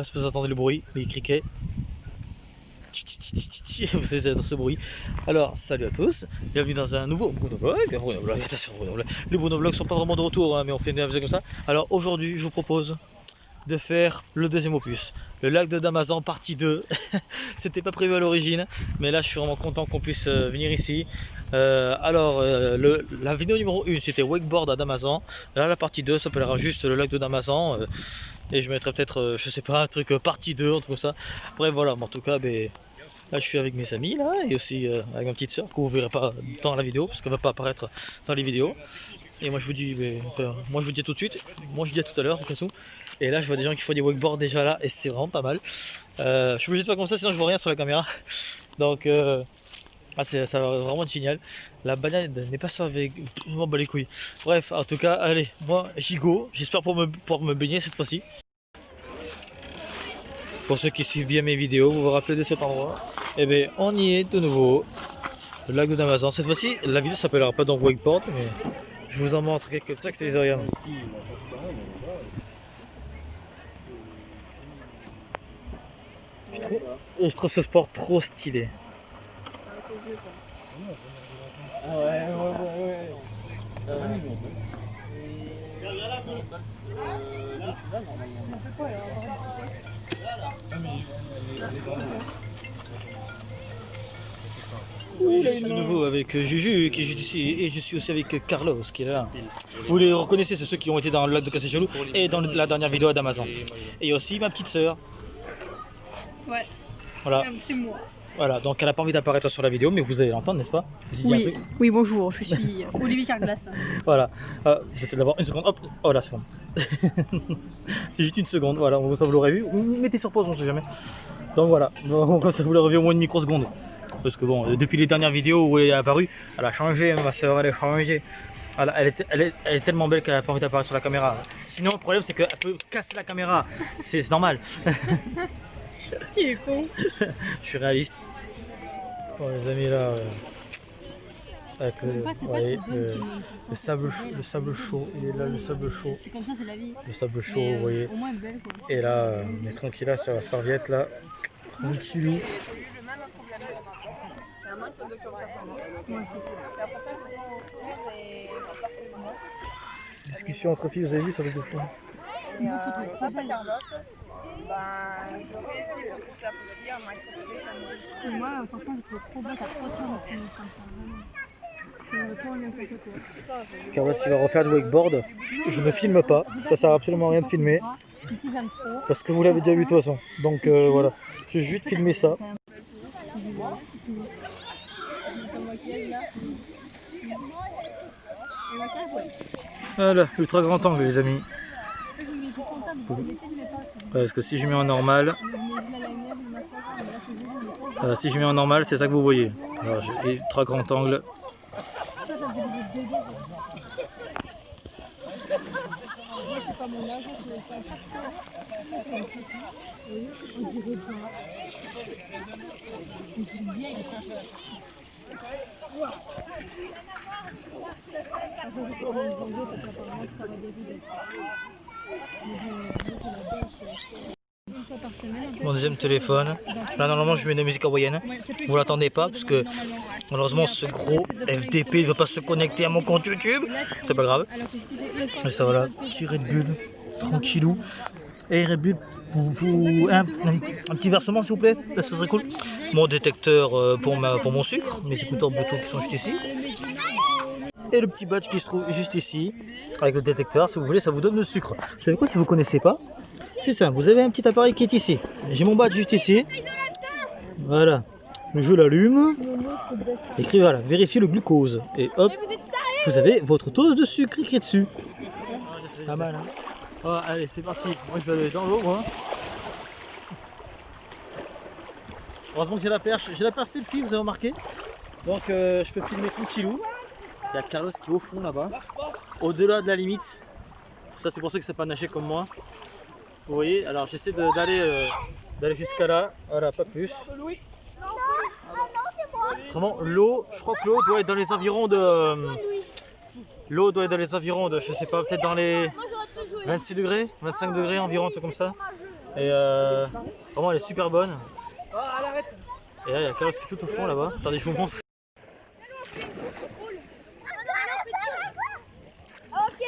sais pas si vous entendez le bruit, les criquets. Vous savez, j'adore ce bruit. Alors, salut à tous, bienvenue dans un nouveau monovlog. Attention, les monovlogs sont pas vraiment de retour, hein, mais on fait une vidéo comme ça. Alors aujourd'hui, je vous propose de faire le deuxième opus, le lac de Damazan partie 2. C'était pas prévu à l'origine, mais là je suis vraiment content qu'on puisse venir ici. La vidéo numéro 1 c'était wakeboard à Damazan. Là la partie 2 s'appellera juste le lac de Damazan. Et je mettrai peut-être, je sais pas, un truc partie 2, un truc comme ça. Bref voilà, mais en tout cas, là je suis avec mes amis là, et aussi avec ma petite soeur que vous verrez pas dans la vidéo, parce qu'elle va pas apparaître dans les vidéos. Et moi je vous dis, moi je vous dis tout de suite, moi je dis à tout à l'heure, tout tout. Et là je vois des gens qui font des wakeboards déjà là, et c'est vraiment pas mal. Je suis obligé de faire comme ça, sinon je vois rien sur la caméra. Donc ça va vraiment être génial. La bagnole n'est pas avec, je m'en bats les couilles. Bref, en tout cas, allez, moi j'y go. J'espère pouvoir me baigner cette fois-ci. Pour ceux qui suivent bien mes vidéos, vous vous rappelez de cet endroit. Et bien on y est de nouveau, le lac de Damazan. Cette fois-ci, la vidéo s'appellera pas donc wakeboard, mais je vous en montre quelques trucs, les Ariane. Je trouve ce sport trop stylé. Ah ouais. Je suis de nouveau avec Juju qui est juste ici, et je suis aussi avec Carlos qui est là. Vous les reconnaissez, c'est ceux qui ont été dans le lac de Cassé-Jaloux et dans la dernière vidéo à Damazan. Et aussi ma petite sœur. Ouais. Voilà. C'est moi. Voilà, donc elle n'a pas envie d'apparaître sur la vidéo, mais vous allez l'entendre, n'est-ce pas? Oui, bonjour, je suis Olivier Carglass. Voilà, vous êtes d'abord une seconde, hop, oh là c'est bon. C'est juste une seconde, voilà, ça vous l'aurez vu, mettez sur pause, on sait jamais. Donc voilà, donc, ça vous l'aurez vu au moins une microseconde. Parce que bon, depuis les dernières vidéos où elle est apparue, elle a changé, ma soeur, elle a changé. Elle est tellement belle qu'elle n'a pas envie d'apparaître sur la caméra. Sinon le problème c'est qu'elle peut casser la caméra, c'est normal. Il est con. Je suis réaliste. Bon les amis là, avec le sable chaud, il est là le sable chaud. C'est comme ça, c'est la vie. Le sable chaud, vous voyez. Au moins belle quoi. Et là, on est tranquille là sur la serviette là, tranquillou. Discussion entre filles, vous avez vu ça avec le fond. Grâce à Carlos, j'aurais essayé de pousser à petit, on m'a accepté. Et moi, franchement, je trouve trop bête à 3 tours de Carlos il va refaire du wakeboard. Je ne filme pas, ça sert absolument à rien de filmer. Parce que vous l'avez déjà vu de toute façon. Donc voilà, je vais juste filmer ça. Voilà, ultra grand angle les amis. Parce que si je mets en normal, c'est ça que vous voyez. Alors j'ai ultra grand angle. Mon deuxième téléphone. Là normalement je mets de la musique hawaïenne. Vous l'attendez pas parce que malheureusement ce gros FDP ne va pas se connecter à mon compte YouTube. C'est pas grave. Et ça voilà, petit Red Bull, tranquillou. Et Red Bull, un petit versement s'il vous plaît, ça serait cool. Mon détecteur pour mon sucre, mes écouteurs Bluetooth qui sont juste ici. Et le petit badge qui se trouve juste ici, avec le détecteur, si vous voulez, ça vous donne le sucre. Vous savez quoi, si vous ne connaissez pas, c'est simple, vous avez un petit appareil qui est ici. J'ai mon badge juste ici. Voilà, je l'allume. Écrit voilà, vérifiez le glucose. Et hop, vous avez votre dose de sucre écrit dessus. Pas mal, hein. Oh, allez, c'est parti. Moi, je vais aller dans l'eau, moi. Heureusement que j'ai la perche. J'ai la perche selfie, vous avez remarqué. Donc, je peux filmer tranquillou. Il y a Carlos qui est au fond là-bas, au-delà de la limite. Ça, c'est pour ça que c'est pas nager comme moi. Vous voyez, alors j'essaie d'aller jusqu'à là. Voilà, pas plus. Vraiment, l'eau, je crois que l'eau doit être dans les environs de. L'eau doit être dans les environs de, je sais pas, peut-être dans les 26 degrés, 25 degrés environ, tout comme ça. Et vraiment elle est super bonne. Et là il y a Carlos qui est tout au fond là-bas. Attendez, je vous montre. Ok,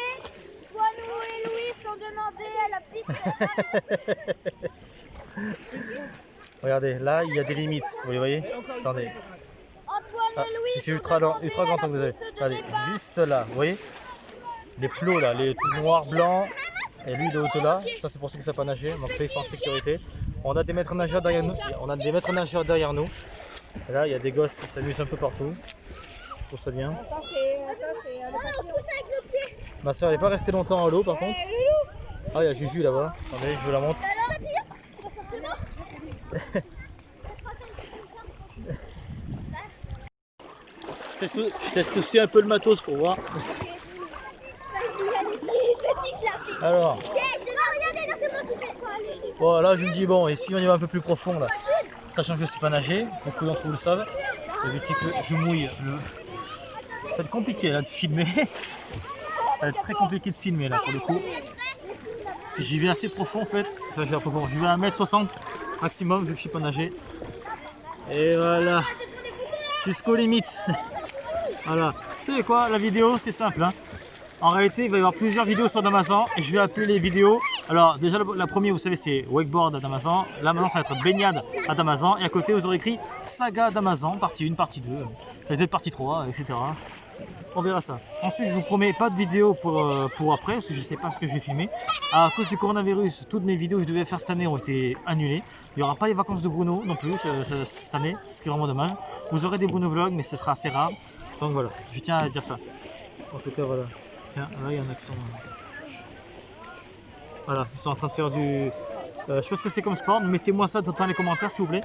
Poinou et Louis sont demandés à la piste. Regardez, là il y a des limites, vous les voyez? Attendez. Antoine et Louis C'est sont ultra demandés grand à que la vous avez. piste de Regardez, départ. juste là, vous voyez? Les plots là, les tout noirs, blancs, et lui de haut là, ça c'est pour ceux qui ne savent pas nager, donc là ils sont en sécurité. On a des maîtres nageurs derrière nous, Et là il y a des gosses qui s'amusent un peu partout. Je trouve ça bien. Ça c'est le papier. Avec le pied. Ma soeur elle n'est pas restée longtemps à l'eau par contre. Ah il y a Juju là-bas, attendez je vous la montre. Je teste aussi un peu le matos pour voir. Alors, bon là je me dis bon, et si on y va un peu plus profond là, sachant que je ne sais pas nager, beaucoup d'entre vous le savent, éviter que je mouille. Ça va être compliqué là de filmer. Ça va être très compliqué de filmer là pour le coup. Parce que j'y vais assez profond en fait. Enfin, j'y vais à 1m60 maximum vu que je ne sais pas nager. Et voilà. Jusqu'aux limites. Voilà. Vous savez quoi, la vidéo c'est simple. Hein. En réalité, il va y avoir plusieurs vidéos sur Damazan et je vais appeler les vidéos. Alors, déjà, la première, vous savez, c'est wakeboard à Damazan. Là, maintenant, ça va être baignade à Damazan. Et à côté, vous aurez écrit saga Damazan, partie 1, partie 2, peut-être partie 3, etc. On verra ça. Ensuite, je vous promets pas de vidéo pour après, parce que je sais pas ce que je vais filmer. À cause du coronavirus, toutes mes vidéos que je devais faire cette année ont été annulées. Il n'y aura pas les vacances de Bruno non plus cette année, ce qui est vraiment dommage. Vous aurez des Bruno vlogs, mais ce sera assez rare. Donc voilà, je tiens à dire ça. En tout cas, voilà. Tiens, là il y en a qui sont. Voilà, ils sont en train de faire du. Je sais pas ce que c'est comme sport, mettez-moi ça dans les commentaires s'il vous plaît.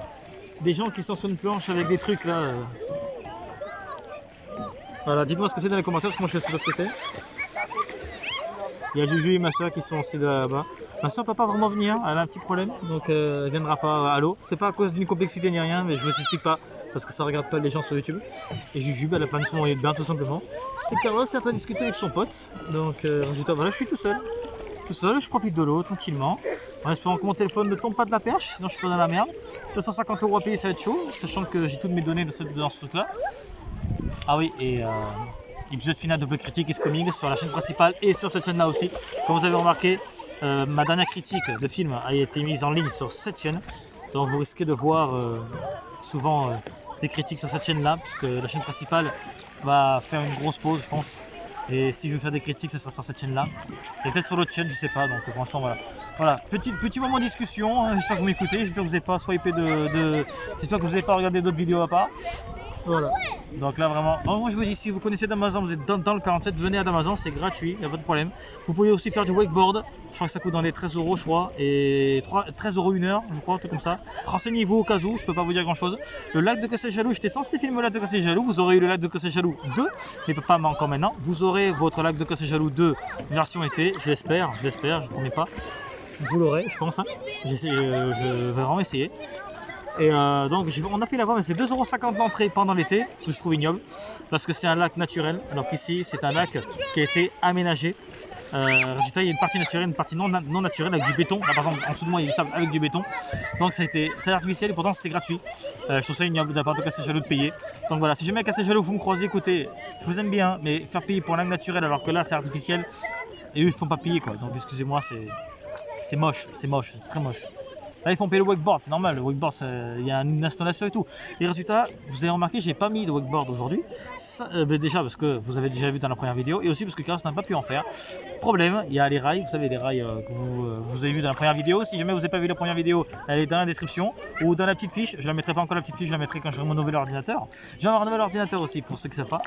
Des gens qui sont sur une planche avec des trucs là. Voilà, dites-moi ce que c'est dans les commentaires parce que moi je sais pas ce que c'est. Il y a Juju et ma soeur qui sont aussi là-bas. Ma soeur ne peut pas vraiment venir, elle a un petit problème, donc elle viendra pas à l'eau. C'est pas à cause d'une complexité ni rien, mais je ne vous explique pas parce que ça regarde pas les gens sur YouTube. Et Juju, elle a pas de son moyen de bain tout simplement. Et Carlos est en train de discuter avec son pote. Donc résultat, voilà, je suis tout seul. Je profite de l'eau tranquillement. En espérant que mon téléphone ne tombe pas de la perche, sinon je suis pas dans la merde. 250 € à payer, ça va être chaud, sachant que j'ai toutes mes données dans ce truc là. Ah oui, et épisode final de Double Critique is coming sur la chaîne principale et sur cette chaîne là aussi. Comme vous avez remarqué, ma dernière critique de film a été mise en ligne sur cette chaîne. Donc vous risquez de voir souvent des critiques sur cette chaîne là, puisque la chaîne principale va faire une grosse pause je pense. Et si je veux faire des critiques, ce sera sur cette chaîne là. Et peut-être sur l'autre chaîne, je sais pas. Donc pour l'instant voilà. Voilà, petit moment de discussion. Hein, j'espère que vous m'écoutez, j'espère que vous n'avez pas swipé j'espère que vous n'avez pas regardé d'autres vidéos à part. Voilà. Donc là vraiment, moi je vous dis, si vous connaissez Damazan, vous êtes dans le 47, venez à Damazan, c'est gratuit, il n'y a pas de problème. Vous pouvez aussi faire du wakeboard, je crois que ça coûte dans les 13 € je crois, et 13 € une heure, je crois, tout comme ça. Renseignez-vous au cas où, je peux pas vous dire grand chose. Le lac de Cassel-Jaloux, j'étais censé filmer le lac de Cassel-Jaloux, vous aurez eu le lac de Cassel-Jaloux 2, mais pas encore maintenant. Vous aurez votre lac de Cassel-Jaloux 2 version été, je l'espère, je ne promets pas. Vous l'aurez, je pense, hein. Je vais vraiment essayer. Et donc on a fait là-bas, mais c'est 2,50 € l'entrée pendant l'été, ce que je trouve ignoble, parce que c'est un lac naturel, alors qu'ici c'est un lac qui a été aménagé. Résultat, il y a une partie naturelle, une partie non naturelle avec du béton. Là par exemple, en dessous de moi il y a du sable avec du béton. Donc c'est artificiel et pourtant c'est gratuit. Je trouve ça ignoble de la part de Cassel-Jaloux de payer. Donc voilà, si jamais à Cassel-Jaloux vous me croisez, écoutez, je vous aime bien, mais faire payer pour un lac naturel alors que là c'est artificiel, et eux ils font pas payer quoi. Donc excusez-moi, c'est moche, c'est très moche. Là ils font payer le wakeboard, c'est normal, le wakeboard il y a une installation et tout. Les résultats, vous avez remarqué, j'ai pas mis de wakeboard aujourd'hui. Déjà parce que vous avez déjà vu dans la première vidéo et aussi parce que Carlos n'a pas pu en faire. Problème, il y a les rails, vous savez les rails que vous avez vu dans la première vidéo. Si jamais vous n'avez pas vu la première vidéo, elle est dans la description ou dans la petite fiche. Je la mettrai pas encore la petite fiche, je la mettrai quand j'aurai mon nouvel ordinateur. Je vais avoir un nouvel ordinateur aussi pour ceux qui ne savent pas.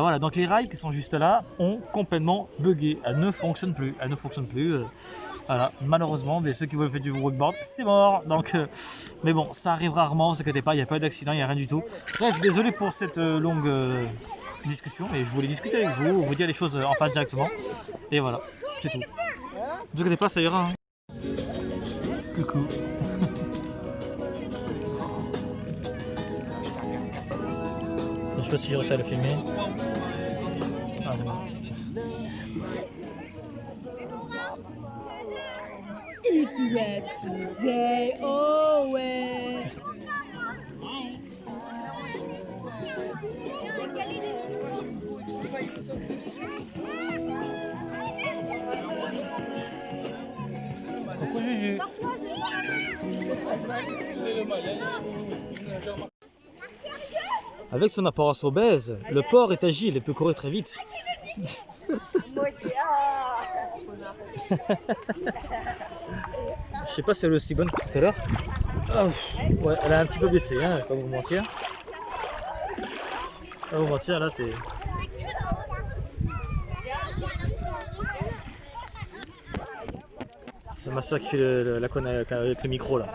Voilà, donc les rails qui sont juste là ont complètement bugué. Elles ne fonctionnent plus. Voilà, malheureusement, mais ceux qui veulent faire du wakeboard, c'est mort. Donc, mais bon, ça arrive rarement, ne vous inquiétez pas, il n'y a pas d'accident, il n'y a rien du tout. Bref, désolé pour cette longue discussion, mais je voulais discuter avec vous dire les choses en face directement. Et voilà, c'est tout. Ne vous inquiétez pas, ça ira. Hein. Coucou. Je sais pas si j'ai réussi à le filmer. Ah, c'est bon. Today, always. Coucou Juju. Avec son apparence obèse, le porc est agile et peut courir très vite. Je sais pas si elle est aussi bonne que tout à l'heure. Oh, ouais, elle a un petit peu baissé, hein, je vais pas vous mentir. Pas vous mentir, là c'est... C'est ma soeur qui fait la conne avec le micro là.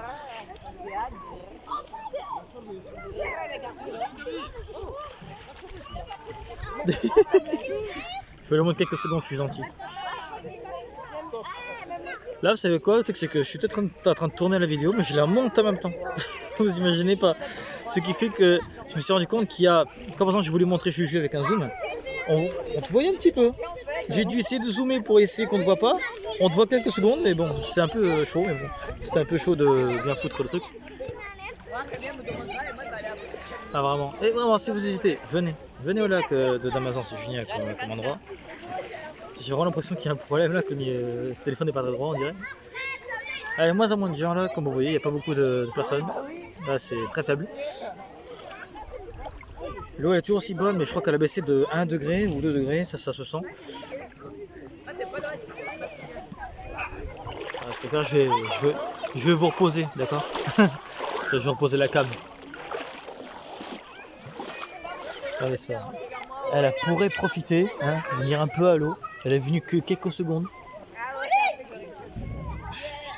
Je vais le montrer quelques secondes, je suis gentil. Là, vous savez quoi? Le truc, c'est que je suis peut-être en train de tourner la vidéo, mais je la monte en même temps. Vous imaginez pas. Ce qui fait que je me suis rendu compte qu'il y a... Quand par exemple, j'ai voulu montrer Juju avec un zoom, on te voyait un petit peu. J'ai dû essayer de zoomer pour essayer qu'on ne voit pas. On te voit quelques secondes, mais bon, c'est un peu chaud. Mais bon, c'était un peu chaud de bien foutre le truc. Ah vraiment. Et vraiment, si vous hésitez, venez au lac de Damazan, c'est génial comme endroit. J'ai vraiment l'impression qu'il y a un problème là, que le téléphone n'est pas très droit, on dirait. Il y a moins en moins de gens là, comme vous voyez, il n'y a pas beaucoup de personnes. Là, c'est très faible. L'eau est toujours aussi bonne, mais je crois qu'elle a baissé de 1 degré ou 2 degrés, ça se sent. Alors, je vais vous reposer, d'accord? Je vais reposer la cam. Regardez ça. Elle pourrait profiter, hein, venir un peu à l'eau. Elle est venue que quelques secondes.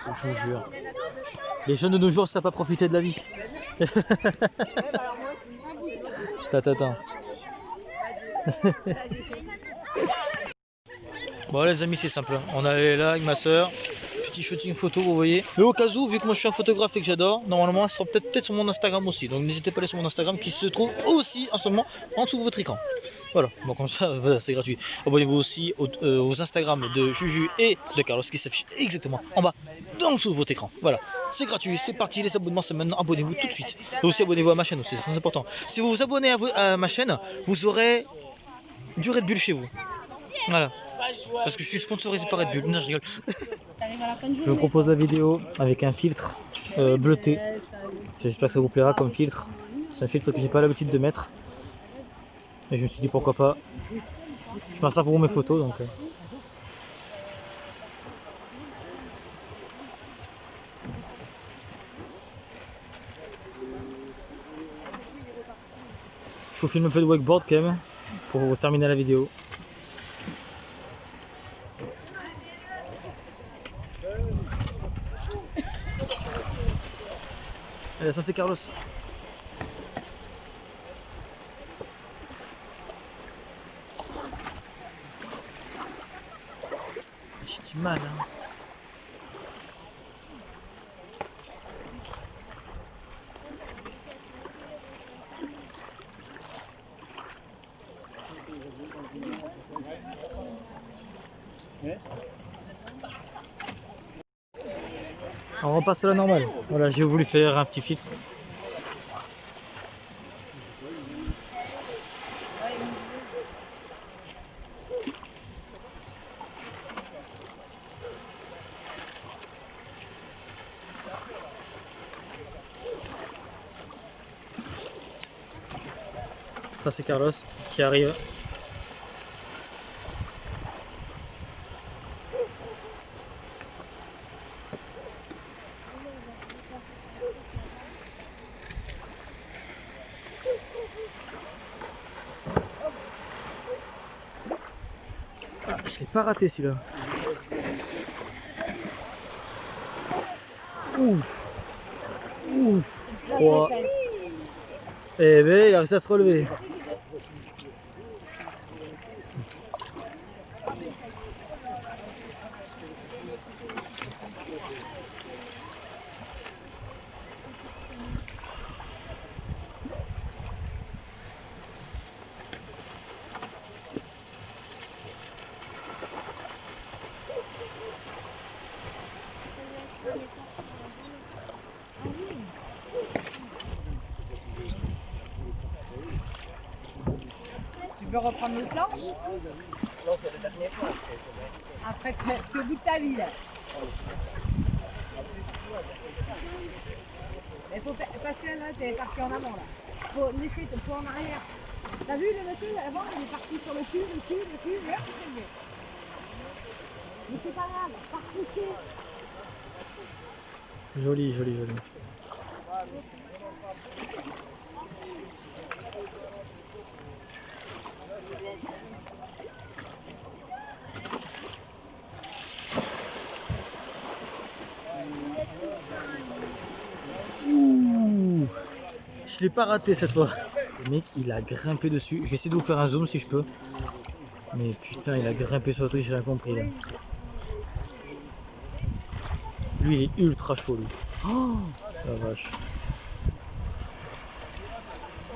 Je vous jure. Les jeunes de nos jours ne savent pas profiter de la vie. Tata. Bon les amis, c'est simple. On est là avec ma soeur. Petit shooting photo, vous voyez. Mais au cas où, vu que moi je suis un photographe et que j'adore, normalement elle sera peut-être sur mon Instagram aussi. Donc n'hésitez pas à aller sur mon Instagram qui se trouve aussi en ce moment en dessous de votre écran. Voilà, bon comme ça, voilà, c'est gratuit. Abonnez-vous aussi aux Instagram de Juju et de Carlos qui s'affichent exactement en bas, en dessous de votre écran. Voilà, c'est gratuit, c'est parti, les abonnements c'est maintenant, abonnez-vous tout de suite. Et aussi abonnez-vous à ma chaîne aussi, c'est très important. Si vous vous abonnez à ma chaîne, vous aurez du Red Bull chez vous. Voilà, parce que je suis sponsorisé par Red Bull, non je rigole. Je vous propose la vidéo avec un filtre bleuté. J'espère que ça vous plaira comme filtre. C'est un filtre que j'ai pas l'habitude de mettre. Et je me suis dit pourquoi pas. Je pense ça pour mes photos donc. Je vous filme un peu de wakeboard quand même pour terminer la vidéo. Et ça c'est Carlos. J'ai du mal hein. On repasse à la normale. Voilà, j'ai voulu faire un petit filtre. Ça c'est Carlos qui arrive. Ah, je l'ai pas raté celui-là. Ouf. Ouf. 3. Eh ben, il a réussi à se relever. reprendre les planches. Non, c'est le dernier plan. Après, c'est au bout de ta vie, là. Mais faut faire, parce que là, t'es parti en avant, là. Faut laisser ton poids en arrière. T'as vu le monsieur, avant, il est parti sur le cul, et là, il s'est levé. Mais c'est pas grave, participer. Joli, joli, joli. Ouh, je l'ai pas raté cette fois. Le mec, il a grimpé dessus. Je vais essayer de vous faire un zoom si je peux. Mais putain, il a grimpé sur le truc, j'ai rien compris là. Lui, il est ultra chaud, lui. Oh la vache.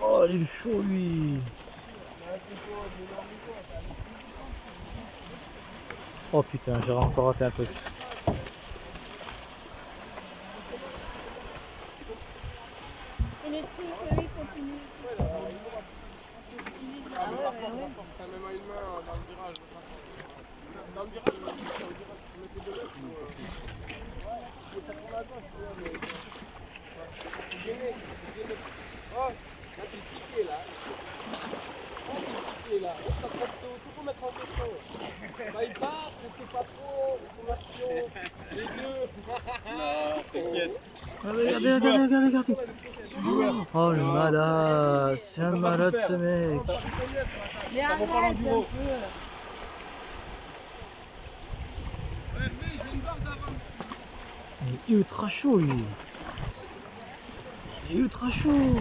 Oh, il est chaud, lui. Oh putain, j'ai encore raté un truc. Et le truc, oui, continue. Ah, mais par contre, t'as même à une main dans le virage. Dans le virage, dans le virage, tu mets tes deux mains, tu peux prendre la gauche, tu vois, mais... C'est gêné, c'est gêné. Oh, là, t'es piqué, là. Oh, t'es piqué, là. Oh, ça peut tout remettre en question. Bah, il part, mais c'est pas trop. Conversion, les deux. Non, t'inquiète. Regardez, regardez, regardez, regardez. Oh le malade, c'est un malade ce mec. Mais arrête un peu. Il est ultra chaud lui. Il est ultra chaud.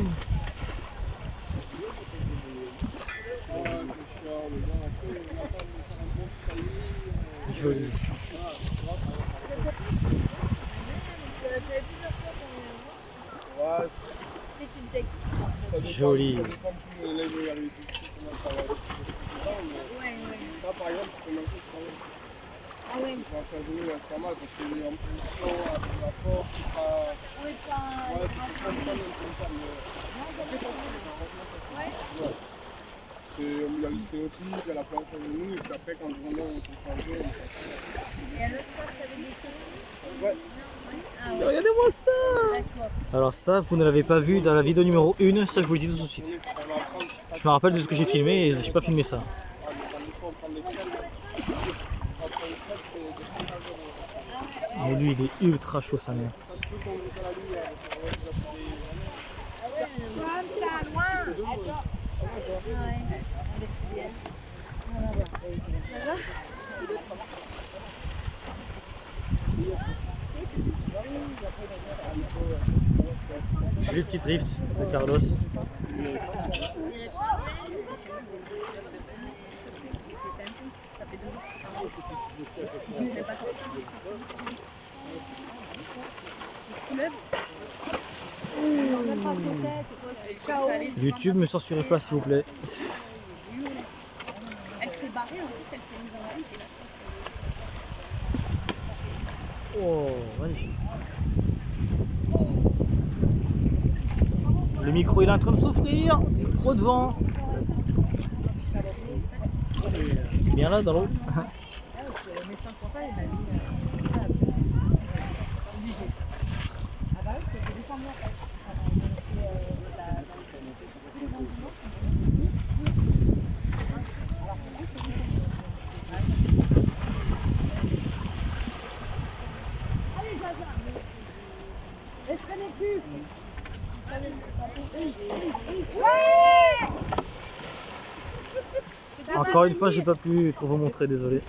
Joli. C'est une technique. Joli. Ouais, ouais. Là, par exemple, tu peux lancer sur un... Ah ouais. Ça c'est pas mal parce que en position, avec la force, c'est pas... Oui, pas. Ouais, tu peux pas prendre comme ça, mais... Ouais. Ouais. Il y a le stéréotype, il y a la planche à genoux, et puis après, quand vraiment on peut faire le jeu, on fait Et à l'autre fois, tu avais des choses. Ouais. Ah ouais. Regardez-moi ça. D'accord. Alors ça, vous ne l'avez pas vu dans la vidéo numéro 1, ça je vous le dis tout de suite. Je me rappelle de ce que j'ai filmé et j'ai pas filmé ça. Mais lui, il est ultra chaud sa mère. Comme ça, loin. Attends. Ouais. Joli petit drift de Carlos. YouTube, me censurez pas s'il vous plaît. Elle s'est barrée en plus, elle s'est mise en ligne. Oh, magnifique. Le micro il est en train de s'offrir. Trop de vent. Bien là dans l'eau. Encore une fois, j'ai pas pu trop vous montrer, désolé.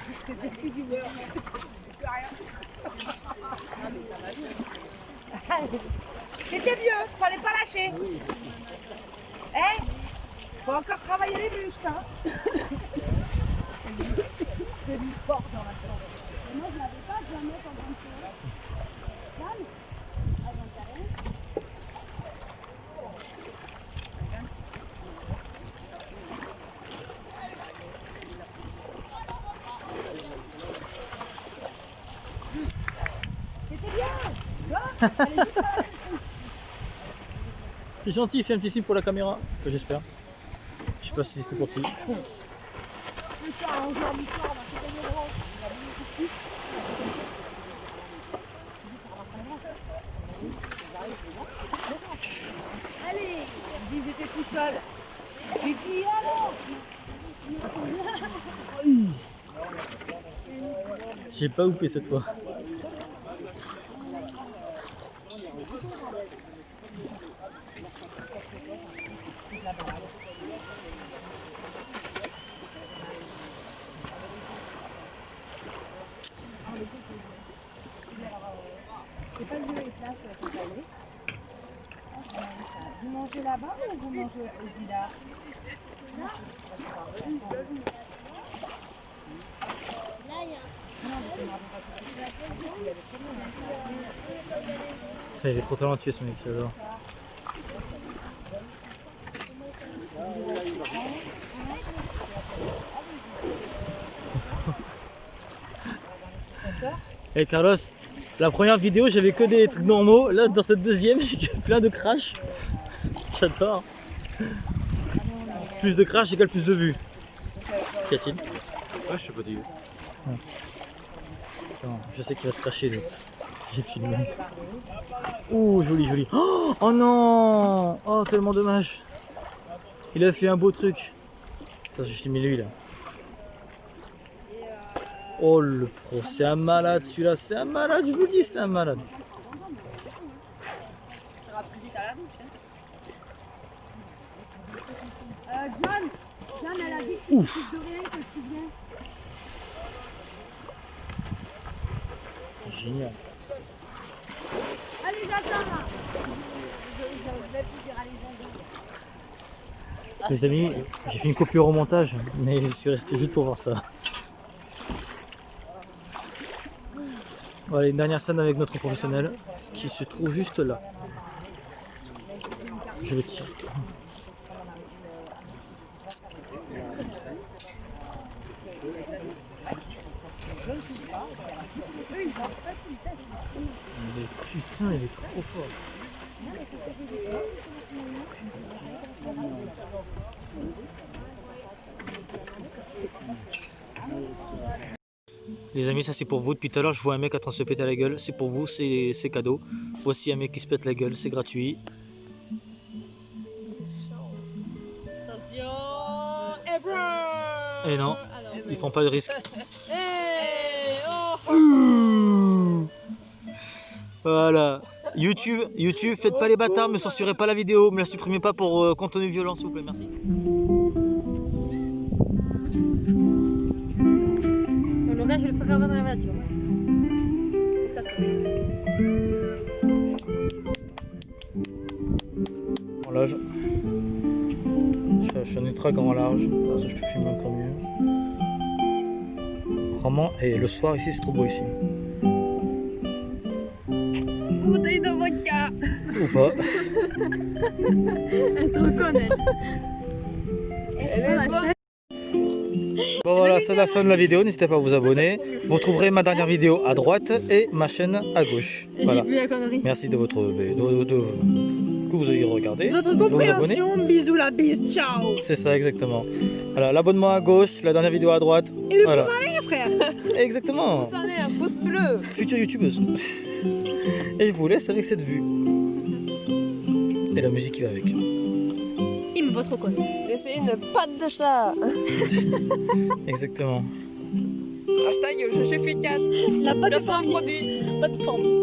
C'était vieux, fallait pas lâcher. Eh, faut encore travailler les muscles, hein. C'est du sport dans la chambre. Moi, je l'avais pas, je la mets en train de faire. Calme. Ah, j'en sais rien. C'était bien. C'est gentil, il fait un petit signe pour la caméra, j'espère. Je sais pas si c'était pour qui. aujourd'hui soir, on va se gagner le rang. On va venir ici. Allez, ils étaient tout seuls. J'ai dit alors. J'ai pas loupé cette fois. C'est pas le lieu et place cette année. Vous mangez là-bas ou vous mangez au village? Ça, il est trop talentueux ce mec, j'adore. Et Carlos, la première vidéo j'avais que des trucs normaux, là dans cette deuxième j'ai plein de crash. J'adore. Plus de crash égale plus de vues. Qu'y a-t-il? Ouais, je sais pas dire. Attends, je sais qu'il va se cracher lui. J'ai filmé. Ouh, joli, joli. Oh non! Oh, tellement dommage. Il a fait un beau truc. Attends, j'ai filmé lui là. Oh le pro, c'est un malade celui-là, c'est un malade, je vous le dis, c'est un malade. Ça ira plus vite à la douche. John, elle a dit que Ouf. tu de rien que tu viens. Génial. Allez, j'attends là. Je vais plus dire à les gens. Les amis, j'ai fait une coupure au montage, mais je suis resté juste pour voir ça. Voilà, une dernière scène avec notre professionnel qui se trouve juste là. Je le tire. Mais putain, il est trop fort. Les amis, ça c'est pour vous. Depuis tout à l'heure, je vois un mec en train de se péter la gueule. C'est pour vous, c'est cadeau. Voici un mec qui se pète la gueule, c'est gratuit. Attention, Ebron. Et non, il prend pas de risque. Oh. Voilà. YouTube, faites pas les bâtards, me censurez pas la vidéo, me la supprimez pas pour contenu violent s'il vous plaît, merci. Le gars, je le ferai avant dans la voiture. En large. Je suis un ultra grand large, comme ça je peux filmer encore mieux. Vraiment, et le soir ici c'est trop beau ici. Bouteille de vodka. Ou pas. Elle te reconnaît. Elle est bonne. Bon voilà, c'est la fin de la vidéo, n'hésitez pas à vous abonner. Vous retrouverez ma dernière vidéo à droite et ma chaîne à gauche. Voilà. Merci de votre que vous ayez regardé. Votre de vous abonner. compréhension, bisous la bise, ciao. C'est ça exactement. Voilà, l'abonnement à gauche, la dernière vidéo à droite. Et le voilà. pouce en l'air, frère. Exactement. Pouce en l'air, pouce bleu. Future youtubeuse. Et je vous laisse avec cette vue. Et la musique qui va avec. Il me voit trop connu. Laissez une patte de chat. Exactement. Hashtag je suis 4. La patte de Placement forme. produit. Pas de forme.